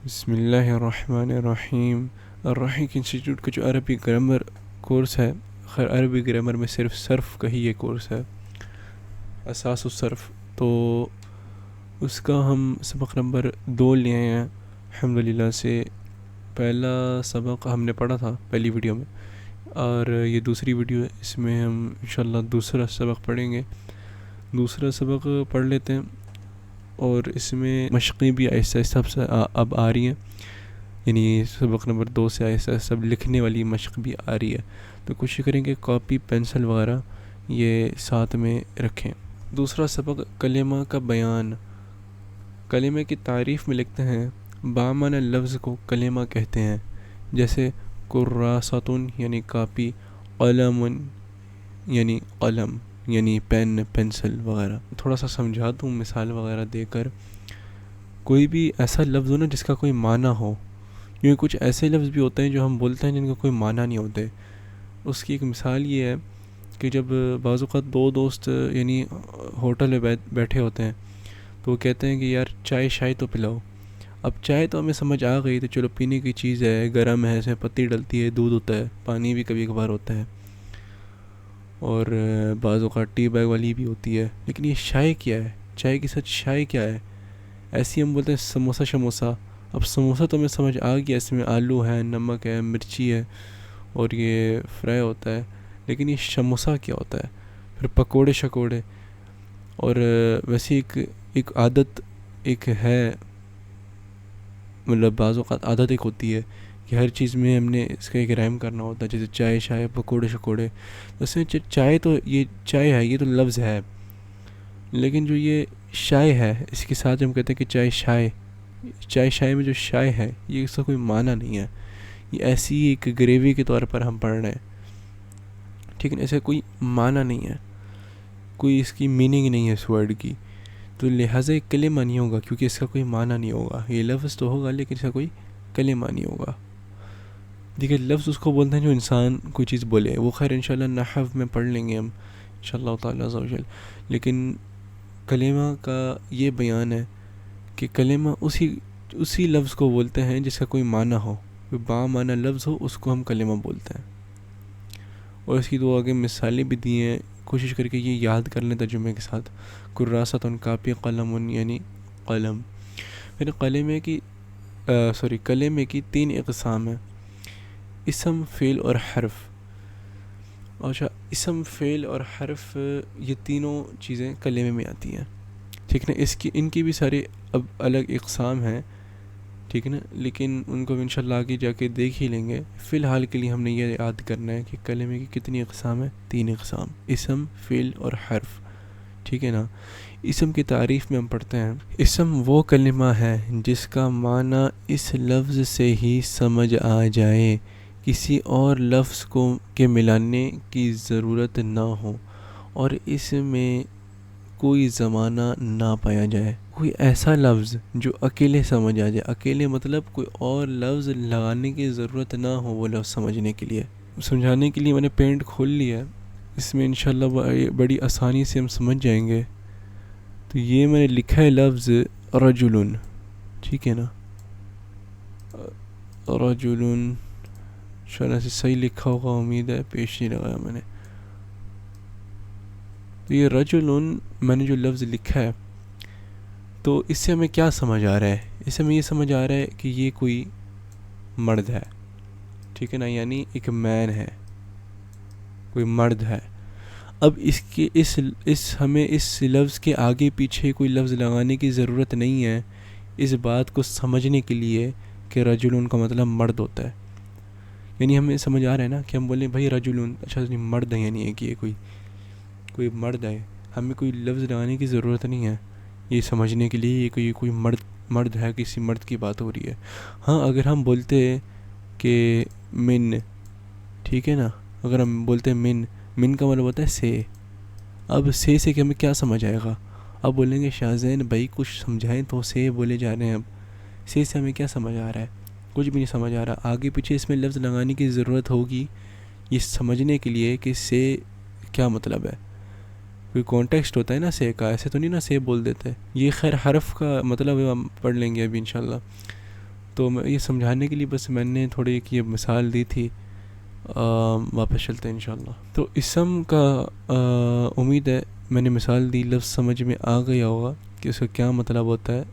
بسم اللہ الرحمن الرحیم۔ الرحیق انسٹیٹیوٹ کا جو عربی گرامر کورس ہے، خیر عربی گرامر میں صرف صرف کا ہی یہ کورس ہے، اساس الصرف، تو اس کا ہم سبق نمبر 2 لے آئے ہیں الحمدللہ سے۔ پہلا سبق ہم نے پڑھا تھا پہلی ویڈیو میں، اور یہ دوسری ویڈیو ہے، اس میں ہم انشاءاللہ دوسرا سبق پڑھیں گے۔ دوسرا سبق پڑھ لیتے ہیں، اور اس میں مشقیں بھی آہستہ آہستہ اب آ رہی ہیں، یعنی سبق نمبر 2 سے آہستہ آہستہ سب لکھنے والی مشق بھی آ رہی ہے، تو کوشش کریں کہ کاپی پینسل وغیرہ یہ ساتھ میں رکھیں۔ دوسرا سبق کلمہ کا بیان۔ کلمہ کی تعریف میں لکھتے ہیں بامعنی لفظ کو کلمہ کہتے ہیں، جیسے کراستن یعنی کاپی، قلم یعنی قلم یعنی پین پینسل وغیرہ۔ تھوڑا سا سمجھا دوں مثال وغیرہ دے کر، کوئی بھی ایسا لفظ ہو نا جس کا کوئی معنی ہو، کیونکہ کچھ ایسے لفظ بھی ہوتے ہیں جو ہم بولتے ہیں جن کا کوئی معنی نہیں ہوتے۔ اس کی ایک مثال یہ ہے کہ جب بعض اوقات دو دوست یعنی ہوٹل میں بیٹھے ہوتے ہیں، تو وہ کہتے ہیں کہ یار چائے تو پلاؤ۔ اب چائے تو ہمیں سمجھ آ گئی، تو چلو پینے کی چیز ہے، گرم ہے، اس میں پتی ڈلتی ہے، دودھ ہوتا ہے، پانی بھی کبھی کبھار ہوتا ہے، اور بعض اوقات ٹی بیگ والی بھی ہوتی ہے، لیکن یہ چائے کیا ہے؟ چائے کے ساتھ چائے کیا ہے؟ ایسے ہی ہم بولتے ہیں سموسہ شموسہ۔ اب سموسہ تو ہمیں سمجھ آ گیا، اس میں آلو ہے، نمک ہے، مرچی ہے، اور یہ فرائی ہوتا ہے، لیکن یہ سموسہ کیا ہوتا ہے؟ پھر پکوڑے شکوڑے، اور ویسے ایک عادت ایک ہے، مطلب بعض اوقات عادت ایک ہوتی ہے کہ ہر چیز میں ہم نے اس کا ایک رائم کرنا ہوتا ہے، جیسے چائے شائے، پکوڑے شکوڑے۔ ویسے چائے تو یہ چائے ہے، یہ تو لفظ ہے، لیکن جو یہ شائے ہے، اس کے ساتھ ہم کہتے ہیں کہ چائے شائے میں جو شائے ہے، یہ اس کا کوئی معنی نہیں ہے، یہ ایسی ایک گریوی کے طور پر ہم پڑھ رہے ہیں، ٹھیک ہے، ایسا کوئی معنی نہیں ہے، کوئی اس کی میننگ نہیں ہے اس ورڈ کی، تو لہٰذا ایک کلمہ نہیں ہوگا، کیونکہ اس کا کوئی معنی نہیں ہوگا۔ یہ لفظ تو ہوگا لیکن اس کا کوئی کلمہ نہیں ہوگا۔ دیکھیے لفظ اس کو بولتے ہیں جو انسان کوئی چیز بولے، وہ خیر انشاءاللہ نحو میں پڑھ لیں گے ہم انشاءاللہ تعالی عز و جل، لیکن کلمہ کا یہ بیان ہے کہ کلمہ اسی لفظ کو بولتے ہیں جس کا کوئی معنی ہو، کوئی بامعنی لفظ ہو، اس کو ہم کلمہ بولتے ہیں۔ اور اس کی دو آگے مثالیں بھی دی ہیں، کوشش کر کے یہ یاد کر لیں ترجمے کے ساتھ۔ کراستن کاپی، قلم یعنی قلم۔ پھر کلمے کی 3 اقسام ہیں، اسم، فعل اور حرف۔ اچھا، اسم، فعل اور حرف، یہ تینوں چیزیں کلمے میں آتی ہیں، ٹھیک نا۔ ان کی بھی سارے اب الگ اقسام ہیں، ٹھیک ہے نا، لیکن ان کو انشاءاللہ آگے جا کے دیکھ ہی لیں گے۔ فی الحال کے لیے ہم نے یہ یاد کرنا ہے کہ کلمے کی کتنی اقسام ہیں؟ 3 اقسام، اسم، فعل اور حرف، ٹھیک ہے نا۔ اسم کی تعریف میں ہم پڑھتے ہیں، اسم وہ کلمہ ہے جس کا معنی اس لفظ سے ہی سمجھ آ جائے، کسی اور لفظ کے ملانے کی ضرورت نہ ہو، اور اس میں کوئی زمانہ نہ پایا جائے۔ کوئی ایسا لفظ جو اکیلے سمجھ آ جائے، اکیلے مطلب کوئی اور لفظ لگانے کی ضرورت نہ ہو وہ لفظ سمجھنے کے لیے۔ سمجھانے کے لیے میں نے پینٹ کھول لیا ہے، اس میں انشاءاللہ بڑی آسانی سے ہم سمجھ جائیں گے۔ تو یہ میں نے لکھا ہے لفظ رجل، ٹھیک ہے نا، رجل، شاید سے صحیح لکھا ہوگا، امید ہے، پیش نہیں لگایا میں نے۔ تو یہ رجل میں نے جو لفظ لکھا ہے، تو اس سے ہمیں کیا سمجھ آ رہا ہے؟ اس سے ہمیں یہ سمجھ آ رہا ہے کہ یہ کوئی مرد ہے، ٹھیک ہے نا، یعنی ایک مین ہے، کوئی مرد ہے۔ اب ہمیں اس لفظ کے آگے پیچھے کوئی لفظ لگانے کی ضرورت نہیں ہے اس بات کو سمجھنے کے لیے کہ رجل کا مطلب مرد ہوتا ہے، یعنی ہمیں سمجھ آ رہا ہے نا کہ ہم بولیں بھائی رجل، اچھا مرد ہے، یعنی کہ یہ کوئی مرد ہے، ہمیں کوئی لفظ لگانے کی ضرورت نہیں ہے یہ سمجھنے کے لیے یہ کوئی مرد ہے، کسی مرد کی بات ہو رہی ہے۔ ہاں اگر ہم بولتے کہ من، ٹھیک ہے نا، اگر ہم بولتے من کا مطلب ہوتا ہے سے، اب سے کہ ہمیں کیا سمجھ آئے گا؟ اب بولیں گے شاہزین بھائی کچھ سمجھائیں، تو سے بولے جا رہے ہیں، اب سے ہمیں کیا سمجھ آ رہا ہے؟ کچھ بھی نہیں سمجھ آ رہا۔ آگے پیچھے اس میں لفظ لگانے کی ضرورت ہوگی یہ سمجھنے کے لیے کہ سے کیا مطلب ہے، کوئی کانٹیکسٹ ہوتا ہے نا سے کا، ایسے تو نہیں نا سے بول دیتے۔ یہ خیر حرف کا مطلب ہم پڑھ لیں گے ابھی انشاءاللہ۔ تو میں یہ سمجھانے کے لیے بس میں نے تھوڑی ایک یہ مثال دی تھی. واپس چلتے ہیں انشاءاللہ. تو اسم کا امید ہے میں نے مثال دی، لفظ سمجھ میں آ گیا ہوگا کہ اس کا کیا مطلب ہوتا ہے.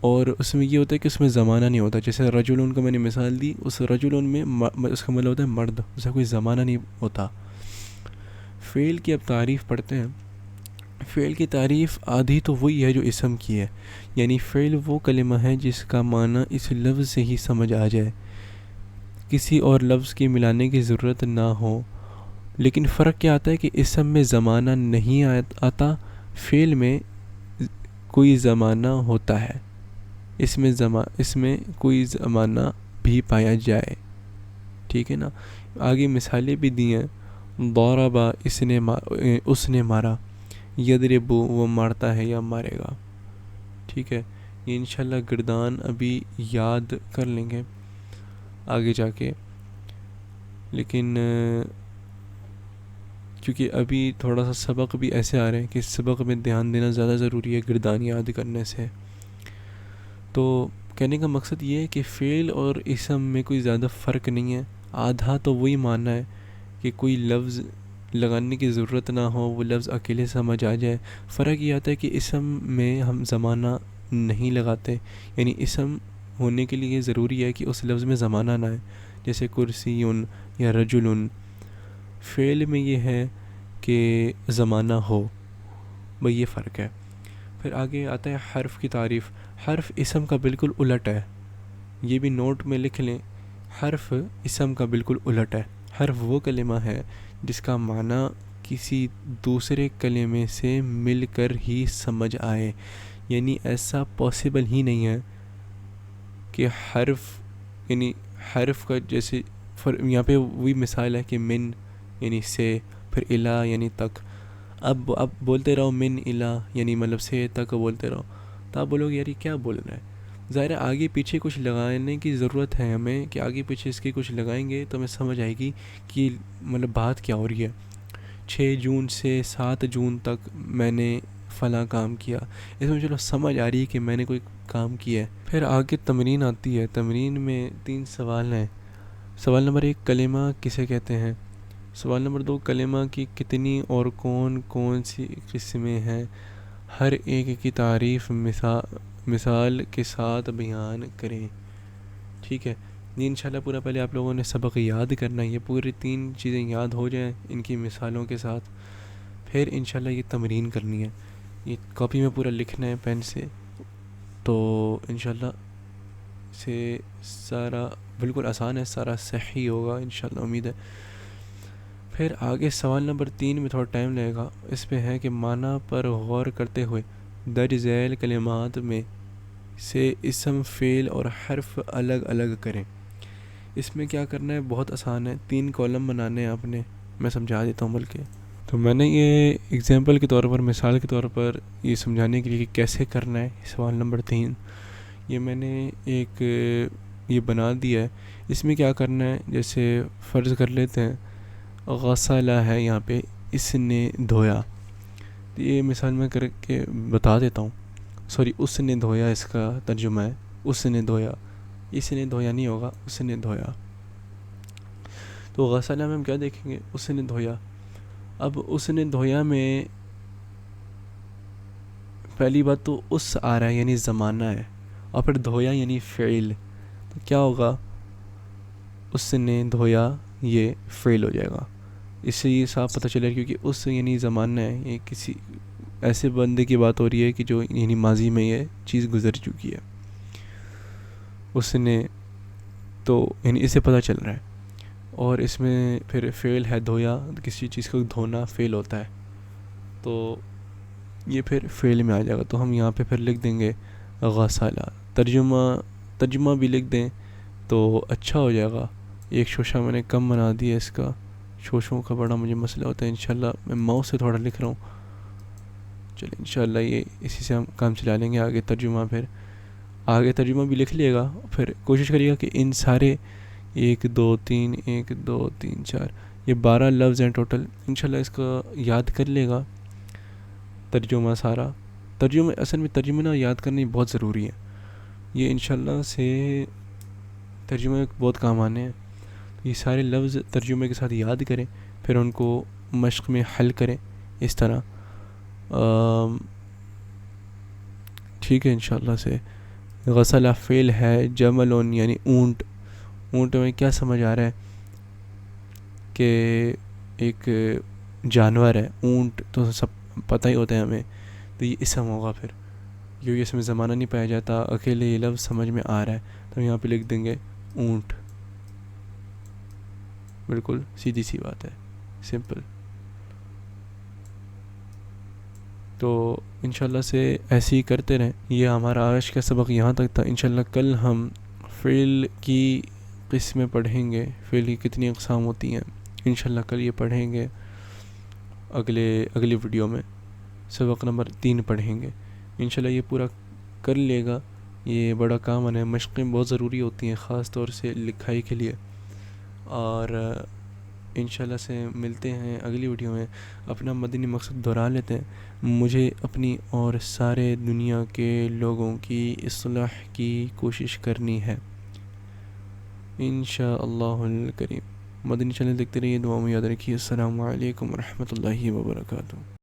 اور اس میں یہ ہوتا ہے کہ اس میں زمانہ نہیں ہوتا. جیسے رجلن کا میں نے مثال دی، اس رجلن میں اس کا مطلب ہوتا ہے مرد، اس کا کوئی زمانہ نہیں ہوتا. فعل کی اب تعریف پڑھتے ہیں. فعل کی تعریف آدھی تو وہی ہے جو اسم کی ہے، یعنی فعل وہ کلمہ ہے جس کا معنی اس لفظ سے ہی سمجھ آ جائے، کسی اور لفظ کی ملانے کی ضرورت نہ ہو. لیکن فرق کیا آتا ہے کہ اسم میں زمانہ نہیں آتا، فعل میں کوئی زمانہ ہوتا ہے. اس میں کوئی زمانہ بھی پایا جائے. ٹھیک ہے نا. آگے مثالیں بھی دی ہیں. ضربا اس نے مارا، یضرب وہ مارتا ہے یا مارے گا. ٹھیک ہے. یہ انشاءاللہ گردان ابھی یاد کر لیں گے آگے جا کے، لیکن کیونکہ ابھی تھوڑا سا سبق بھی ایسے آ رہے ہیں کہ سبق میں دھیان دینا زیادہ ضروری ہے گردان یاد کرنے سے. تو کہنے کا مقصد یہ ہے کہ فعل اور اسم میں کوئی زیادہ فرق نہیں ہے. آدھا تو وہی معنی ہے کہ کوئی لفظ لگانے کی ضرورت نہ ہو، وہ لفظ اکیلے سمجھ آ جائے. فرق یہ آتا ہے کہ اسم میں ہم زمانہ نہیں لگاتے، یعنی اسم ہونے کے لیے ضروری ہے کہ اس لفظ میں زمانہ نہ ہے، جیسے کرسی یا رجل. فعل میں یہ ہے کہ زمانہ ہو. بھئی یہ فرق ہے. پھر آگے آتا ہے حرف کی تعریف. حرف اسم کا بالکل الٹ ہے، یہ بھی نوٹ میں لکھ لیں. حرف اسم کا بالکل الٹ ہے. حرف وہ کلمہ ہے جس کا معنی کسی دوسرے کلمے سے مل کر ہی سمجھ آئے، یعنی ایسا پاسبل ہی نہیں ہے کہ حرف کا جیسے یہاں پہ وہی مثال ہے کہ من یعنی سے، پھر الہ یعنی تک. اب بولتے رہو من الہ یعنی مطلب سے تک بولتے رہو، تو آپ بولو گے یار یہ کیا بول رہا ہے. ظاہر ہے آگے پیچھے کچھ لگانے کی ضرورت ہے ہمیں، کہ آگے پیچھے اس کی کچھ لگائیں گے تو ہمیں سمجھ آئے گی کہ مطلب بات کیا ہو رہی ہے. 6 جون سے 7 جون تک میں نے فلاں کام کیا، اس میں چلو سمجھ آ رہی ہے کہ میں نے کوئی کام کیا ہے. پھر آگے تمرین آتی ہے. تمرین میں 3 سوال ہیں. سوال نمبر 1، کلمہ کسے کہتے ہیں. سوال نمبر 2، کلمہ کی کتنی اور کون سی قسمیں ہیں، ہر ایک کی تعریف مثال کے ساتھ بیان کریں. ٹھیک ہے. یہ انشاءاللہ پورا پہلے آپ لوگوں نے سبق یاد کرنا ہے، یہ پوری 3 چیزیں یاد ہو جائیں ان کی مثالوں کے ساتھ، پھر انشاءاللہ یہ تمرین کرنی ہے. یہ کاپی میں پورا لکھنا ہے پین سے، تو انشاءاللہ سے سارا بالکل آسان ہے، سارا صحیح ہوگا انشاءاللہ، امید ہے. پھر آگے سوال نمبر 3 میں تھوڑا ٹائم لگے گا. اس پہ ہے کہ معنی پر غور کرتے ہوئے درج ذیل کلمات میں سے اسم، فعل اور حرف الگ الگ کریں. اس میں کیا کرنا ہے، بہت آسان ہے. 3 کالم بنانے ہیں آپ نے، میں سمجھا دیتا ہوں بلکہ. تو میں نے یہ اگزامپل کے طور پر، مثال کے طور پر یہ سمجھانے کے لیے کہ کیسے کرنا ہے سوال نمبر 3، یہ میں نے ایک یہ بنا دیا ہے. اس میں کیا کرنا ہے، جیسے فرض کر لیتے ہیں غسلہ ہے یہاں پہ، اس نے دھویا. یہ مثال میں کر کے بتا دیتا ہوں. سوری، اس نے دھویا اس کا ترجمہ ہے. اس نے دھویا، اس نے دھویا نہیں ہوگا، اس نے دھویا. تو غسلہ میں ہم کیا دیکھیں گے، اس نے دھویا. اب اس نے دھویا میں پہلی بات تو اس آ رہا ہے یعنی زمانہ ہے، اور پھر دھویا یعنی فعل. تو کیا ہوگا، اس نے دھویا یہ فعل ہو جائے گا. اس سے یہ صاف پتہ چلے، کیونکہ اس یعنی زمانہ ہے، یہ کسی ایسے بندے کی بات ہو رہی ہے کہ جو یعنی ماضی میں یہ چیز گزر چکی ہے. اس نے، تو یعنی اسے پتہ چل رہا ہے. اور اس میں پھر فعل ہے دھویا، کسی چیز کو دھونا فعل ہوتا ہے، تو یہ پھر فعل میں آ جائے گا. تو ہم یہاں پہ پھر لکھ دیں گے غسالہ. ترجمہ بھی لکھ دیں تو اچھا ہو جائے گا. ایک شوشہ میں نے کم بنا دیا، اس کا شوشوں کا بڑا مجھے مسئلہ ہوتا ہے. انشاءاللہ میں ماؤس سے تھوڑا لکھ رہا ہوں. چلیں انشاءاللہ یہ اسی سے ہم کام چلا لیں گے. آگے ترجمہ بھی لکھ لیے گا. پھر کوشش کریے گا کہ ان سارے 1 2 3 1 2 3 4 یہ 12 لفظ ہیں ٹوٹل. انشاءاللہ اس کا یاد کر لے گا ترجمہ سارا. اصل میں ترجمہ یاد کرنا بہت ضروری ہے. یہ انشاءاللہ سے ترجمے بہت کام آنے ہیں. یہ سارے لفظ ترجمے کے ساتھ یاد کریں، پھر ان کو مشق میں حل کریں اس طرح. ٹھیک ہے انشاءاللہ سے. غسل فعل ہے جملون یعنی اونٹ. اونٹ میں کیا سمجھ آ رہا ہے کہ ایک جانور ہے. اونٹ تو سب پتہ ہی ہوتا ہے ہمیں، تو یہ اسم ہوگا پھر، کیونکہ اس میں زمانہ نہیں پایا جاتا. اکیلے یہ لفظ سمجھ میں آ رہا ہے تو یہاں پہ لکھ دیں گے اونٹ. بالکل سیدھی سی بات ہے، سمپل. تو انشاءاللہ سے ایسے ہی کرتے رہیں. یہ ہمارا آج کا سبق یہاں تک تھا. انشاءاللہ کل ہم فعل کی قسمیں پڑھیں گے، فعل کی کتنی اقسام ہوتی ہیں انشاءاللہ کل یہ پڑھیں گے. اگلی ویڈیو میں سبق نمبر 3 پڑھیں گے انشاءاللہ. یہ پورا کر لے گا، یہ بڑا کام ہے. مشقیں بہت ضروری ہوتی ہیں خاص طور سے لکھائی کے لیے. اور انشاءاللہ سے ملتے ہیں اگلی ویڈیو میں. اپنا مدنی مقصد دہرا لیتے ہیں. مجھے اپنی اور سارے دنیا کے لوگوں کی اصلاح کی کوشش کرنی ہے انشاءاللہ الکریم. مدنی چینل دیکھتے رہیے، دعا میں یاد رکھیے. السلام علیکم ورحمۃ اللہ وبرکاتہ.